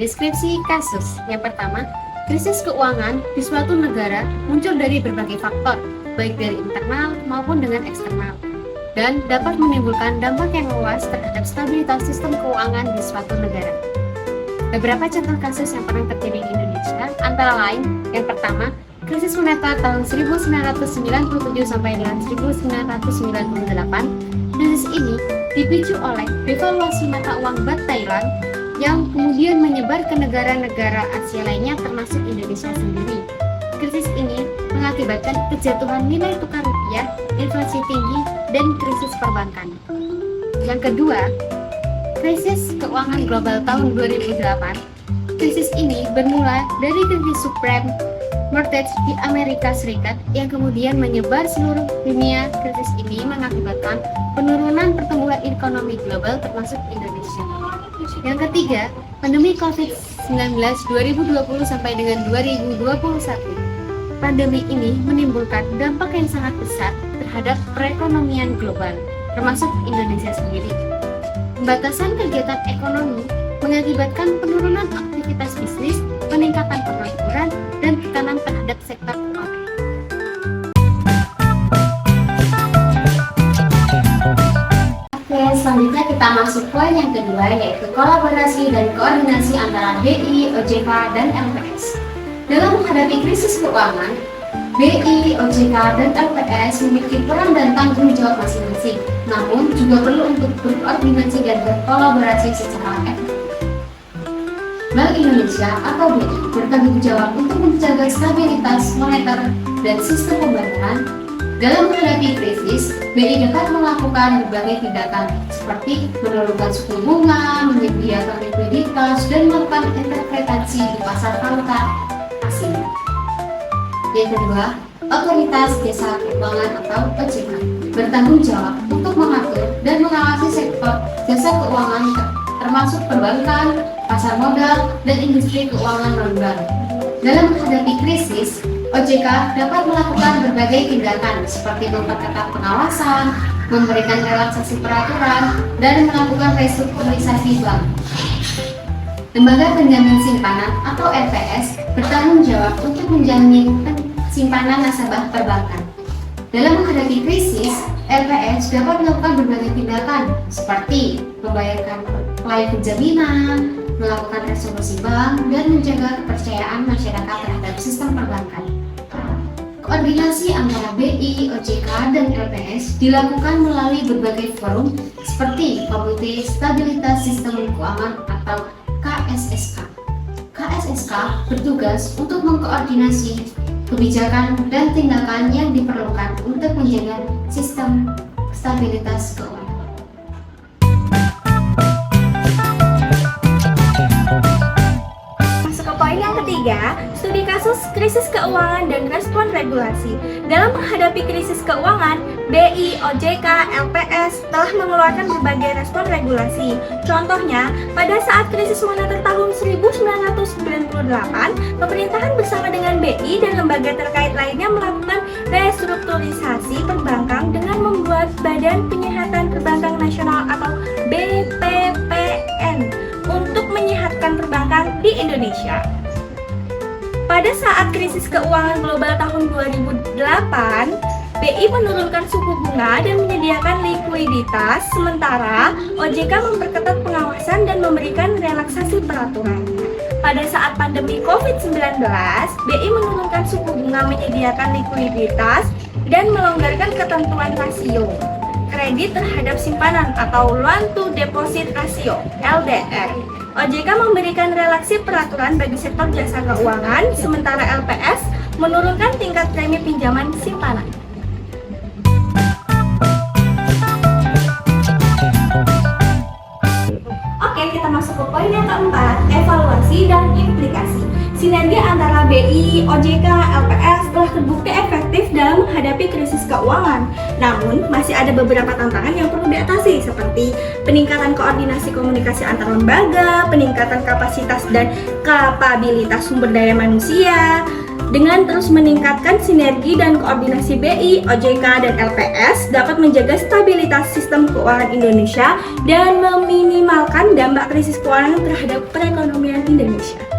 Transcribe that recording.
Deskripsi kasus. Yang pertama, krisis keuangan di suatu negara muncul dari berbagai faktor, baik dari internal maupun dengan eksternal, dan dapat menimbulkan dampak yang luas terhadap stabilitas sistem keuangan di suatu negara. Beberapa contoh kasus yang pernah terjadi di Indonesia antara lain, yang pertama, krisis moneter tahun 1997 sampai dengan 1998. Krisis ini dipicu oleh devaluasi mata uang Baht Thailand yang kemudian menyebar ke negara-negara Asia lainnya termasuk Indonesia sendiri. Krisis ini mengakibatkan kejatuhan nilai tukar rupiah, inflasi tinggi, dan krisis perbankan. Yang kedua, krisis keuangan global tahun 2008. Krisis ini bermula dari krisis subprime mortgage di Amerika Serikat yang kemudian menyebar seluruh dunia. Krisis ini mengakibatkan penurunan pertumbuhan ekonomi global termasuk Indonesia. Yang ketiga, pandemi COVID-19 2020 sampai dengan 2021. Pandemi ini menimbulkan dampak yang sangat besar terhadap perekonomian global, termasuk Indonesia sendiri. Pembatasan kegiatan ekonomi mengakibatkan penurunan aktivitas bisnis, peningkatan pengangguran, dan tekanan terhadap sektor keuangan. Oke, selanjutnya kita masuk poin yang kedua, yaitu kolaborasi dan koordinasi antara BI, OJK, dan LPS. Dalam menghadapi krisis keuangan, BI, OJK, dan LPS memiliki peran dan tanggung jawab masing-masing, namun juga perlu untuk berkoordinasi dan berkolaborasi secara efektif. Bank Indonesia atau BI bertanggung jawab untuk menjaga stabilitas moneter dan sistem pembayaran. Dalam menghadapi krisis, BI dapat melakukan berbagai tindakan seperti menurunkan suku bunga, menyediakan likuiditas, dan melakukan intervensi di pasar valuta asing. Yang kedua, Otoritas Jasa Keuangan atau OJK bertanggung jawab untuk mengatur dan mengawasi sektor jasa keuangan termasuk perbankan, pasar modal, dan industri keuangan non-bank. Dalam menghadapi krisis, OJK dapat melakukan berbagai tindakan seperti memperketat pengawasan, memberikan relaksasi peraturan, dan melakukan restrukturisasi bank. Lembaga Penjamin Simpanan atau LPS bertanggung jawab untuk menjamin simpanan nasabah perbankan. Dalam menghadapi krisis, LPS dapat melakukan berbagai tindakan seperti membayarkan klaim penjaminan, melakukan resolusi bank, dan menjaga kepercayaan masyarakat terhadap sistem perbankan. Koordinasi antara BI, OJK, dan LPS dilakukan melalui berbagai forum seperti Komite Stabilitas Sistem Keuangan atau KSSK. KSSK bertugas untuk mengkoordinasi kebijakan dan tindakan yang diperlukan untuk menjaga sistem stabilitas keuangan. Poin yang ketiga, studi kasus krisis keuangan dan respon regulasi. Dalam menghadapi krisis keuangan, BI, OJK, LPS telah mengeluarkan berbagai respon regulasi. Contohnya, pada saat krisis moneter tahun 1998, pemerintahan bersama dengan BI dan lembaga terkait lainnya melakukan restrukturisasi perbankan dengan membuat Badan Penyihatan Perbankan Nasional atau BPPN untuk menyehatkan perbankan di Indonesia. Pada saat krisis keuangan global tahun 2008, BI menurunkan suku bunga dan menyediakan likuiditas, sementara OJK memperketat pengawasan dan memberikan relaksasi peraturan. Pada saat pandemi COVID-19, BI menurunkan suku bunga, menyediakan likuiditas, dan melonggarkan ketentuan rasio kredit terhadap simpanan atau loan to deposit ratio (LDR). OJK memberikan relaksi peraturan bagi sektor jasa keuangan, sementara LPS menurunkan tingkat premi pinjaman simpanan. Oke, kita masuk ke poin yang keempat, evaluasi dan implikasi. Sinergi antara BI, OJK, LPS telah terbukti efektif dalam menghadapi krisis keuangan. Namun, masih ada beberapa tantangan yang perlu diatasi seperti peningkatan koordinasi komunikasi antar lembaga, peningkatan kapasitas dan kapabilitas sumber daya manusia, Dengan terus meningkatkan sinergi dan koordinasi BI, OJK, dan LPS dapat menjaga stabilitas sistem keuangan Indonesia dan meminimalkan dampak krisis keuangan terhadap perekonomian Indonesia.